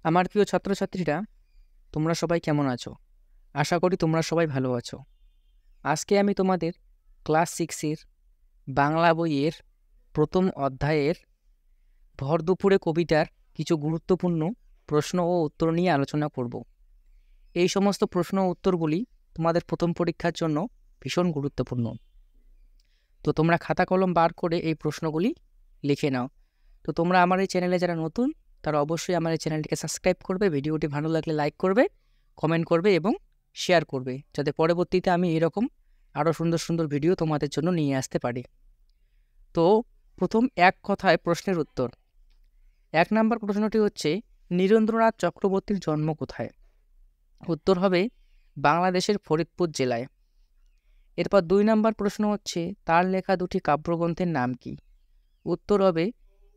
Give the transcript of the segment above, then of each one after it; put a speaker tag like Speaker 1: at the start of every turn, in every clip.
Speaker 1: আমার প্রিয় ছাত্রছাত্রীরা, তোমরা সবাই কেমন আছো? আশা করি তোমরা সবাই ভালো আছো। আজকে আমি তোমাদের ক্লাস 6 এর বাংলা বইয়ের প্রথম অধ্যায়ের ভর দুপুরে কবিতার কিছু গুরুত্বপূর্ণ প্রশ্ন ও উত্তর নিয়ে আলোচনা করব। এই সমস্ত প্রশ্ন ও উত্তরগুলি তোমাদের প্রথম পরীক্ষার জন্য ভীষণ গুরুত্বপূর্ণ। তো তোমরা খাতা কলম বার করে এই প্রশ্নগুলি লিখে নাও। তো তোমরা আমার এই চ্যানেলে যারা নতুন, তারা অবশ্যই আমার এই চ্যানেলটিকে সাবস্ক্রাইব করবে, ভিডিওটি ভালো লাগলে লাইক করবে, কমেন্ট করবে এবং শেয়ার করবে, যাতে পরবর্তীতে আমি এরকম আরও সুন্দর সুন্দর ভিডিও তোমাদের জন্য নিয়ে আসতে পারি। তো প্রথম এক কথায় প্রশ্নের উত্তর। 1 নম্বর প্রশ্নটি হচ্ছে, নীরেন্দ্রনাথ চক্রবর্তীর জন্ম কোথায়? উত্তর হবে বাংলাদেশের ফরিদপুর জেলায়। এরপর 2 নম্বর প্রশ্ন হচ্ছে, তার লেখা দুটি কাব্যগ্রন্থের নাম কি? উত্তর হবে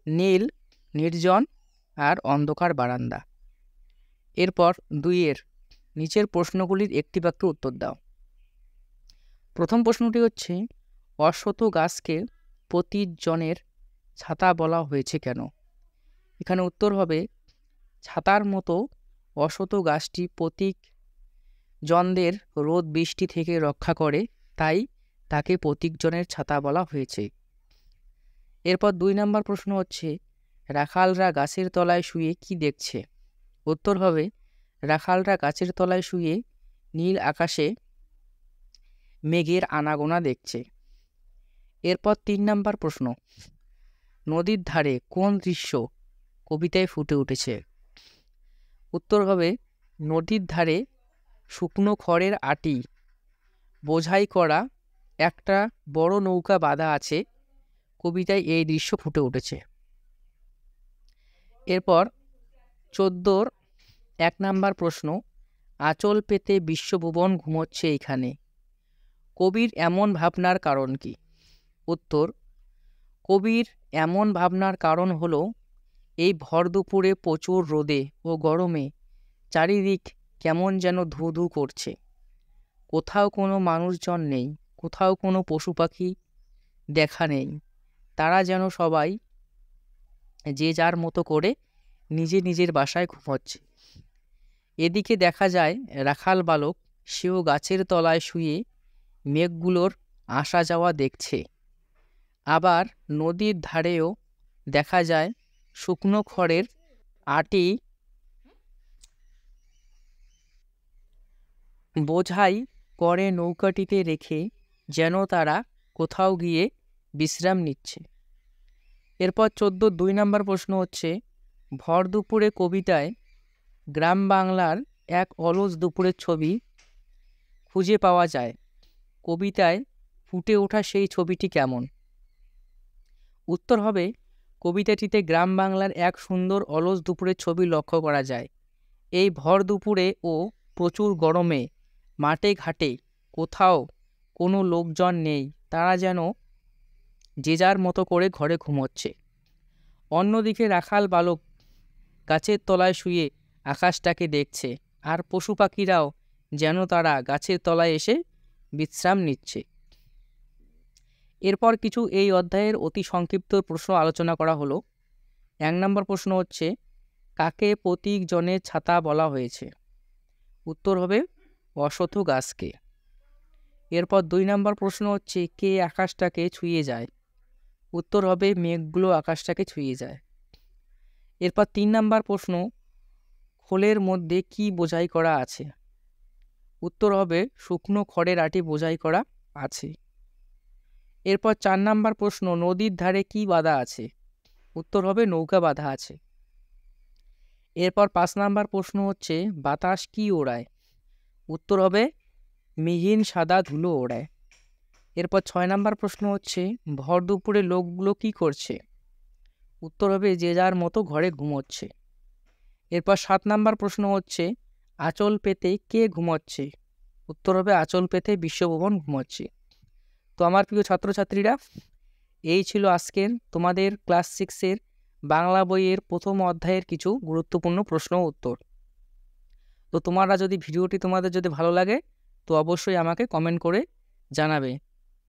Speaker 1: নীল নির্জন আর অন্ধকার বারান্দা। এরপর 2 নিচের প্রশ্নগুলির একটি বাক্যে উত্তর দাও। প্রথম প্রশ্নটি হচ্ছে, অশ্বত্থ গাছকে পতিতজনের ছাতা বলা হয়েছে কেন? এখানে উত্তর হবে, ছাতার মতো অশ্বত্থ গাছটি পতিতজনদের রোদ বৃষ্টি থেকে রক্ষা করে, তাই তাকে পতিতজনের ছাতা বলা হয়েছে। এরপর 2 নম্বর প্রশ্ন হচ্ছে, রাখালরা গাছের তলায় শুয়ে কি দেখছে? উত্তর হবে, রাখালরা গাছের তলায় শুয়ে নীল আকাশে মেঘের আনাগোনা দেখছে। এরপর 3 নম্বর প্রশ্ন, নদীর ধারে কোন দৃশ্য কবিতায় ফুটে উঠেছে? উত্তর হবে, নদীর ধারে শুকনো খড়ের আটি বোঝাই করা একটা বড় নৌকা বাঁধা আছে, কবিতায় এই দৃশ্য ফুটে উঠেছে। এরপর 14 1 নম্বর প্রশ্ন, আঁচল পেতে বিশ্বভুবন ঘুমোচ্ছে এইখানে, কবির এমন ভাবনার কারণ কি? উত্তর, কবির এমন ভাবনার কারণ হলো, এই ভর দুপুরে প্রচুর রোদে ও গরমে চারিদিক কেমন যেন ধু ধু করছে। কোথাও কোনো মানুষজন নেই, কোথাও কোনো পশু পাখি দেখা নেই। তারা যেন সবাই যে যার মতো করে নিজে নিজের বাসায় ঘুমোচ্ছে। এদিকে দেখা যায় রাখাল বালক, সেও গাছের তলায় শুয়ে মেঘগুলোর আসা যাওয়া দেখছে। আবার নদীর ধারেও দেখা যায় শুকনো খড়ের আটি বোঝাই করে নৌকাটিতে রেখে যেন তারা কোথাও গিয়ে বিশ্রাম নিচ্ছে। এরপর 14 2 নম্বর প্রশ্ন হচ্ছে, ভর দুপুরে কবিতায় গ্রাম বাংলার এক অলস দুপুরের ছবি খুঁজে পাওয়া যায়, কবিতায় ফুটে ওঠা সেই ছবিটি কেমন? উত্তর হবে, কবিতাটিতে গ্রাম বাংলার এক সুন্দর অলস দুপুরের ছবি লক্ষ্য করা যায়। এই ভর দুপুরে ও প্রচুর গরমে মাঠে ঘাটে কোথাও কোনো লোকজন নেই, তারা যেন যে যার মতো করে ঘরে ঘুমোচ্ছে। অন্যদিকে রাখাল বালক গাছের তলায় শুয়ে আকাশটাকে দেখছে, আর পশু পাখিরাও যেন তারা গাছের তলায় এসে বিশ্রাম নিচ্ছে। এরপর কিছু এই অধ্যায়ের অতি সংক্ষিপ্ত প্রশ্ন আলোচনা করা হলো। 1 নম্বর প্রশ্ন হচ্ছে, কাকে পতিতজনের ছাতা বলা হয়েছে? উত্তর হবে অশ্বত্থ গাছকে। এরপর 2 নম্বর প্রশ্ন হচ্ছে, কে আকাশটাকে ছুঁয়ে যায়? উত্তর হবে, মেঘগুলো আকাশটাকে ছুঁয়ে যায়। এরপর 3 নম্বর প্রশ্ন, খোলের মধ্যে কি বোঝাই করা আছে? উত্তর হবে, শুকনো খড়ের আটি বোঝাই করা আছে। এরপর 4 নম্বর প্রশ্ন, নদীর ধারে কি বাঁধা আছে? উত্তর হবে, নৌকা বাঁধা আছে। এরপর 5 নম্বর প্রশ্ন হচ্ছে, বাতাস কি ওড়ায়? উত্তর হবে, মিহিন সাদা ধুলো ওড়ায়। এরপর 6 নম্বর প্রশ্ন হচ্ছে, ভর দুপুরে লোকগুলো কি করছে? উত্তর হবে, যে যার মতো ঘরে ঘুমোচ্ছে। এরপর 7 নম্বর প্রশ্ন হচ্ছে, আঁচল পেতে কে ঘুমোচ্ছে? উত্তর হবে, আঁচল পেতে বিশ্বভুবন ঘুমোচ্ছে। তো আমার প্রিয় ছাত্রছাত্রীরা, এই ছিল আজকের তোমাদের ক্লাস 6 বাংলা বইয়ের প্রথম অধ্যায়ের কিছু গুরুত্বপূর্ণ প্রশ্ন ও উত্তর। তো ভিডিওটি তোমাদের যদি ভালো লাগে, তো অবশ্যই আমাকে কমেন্ট করে জানাবে।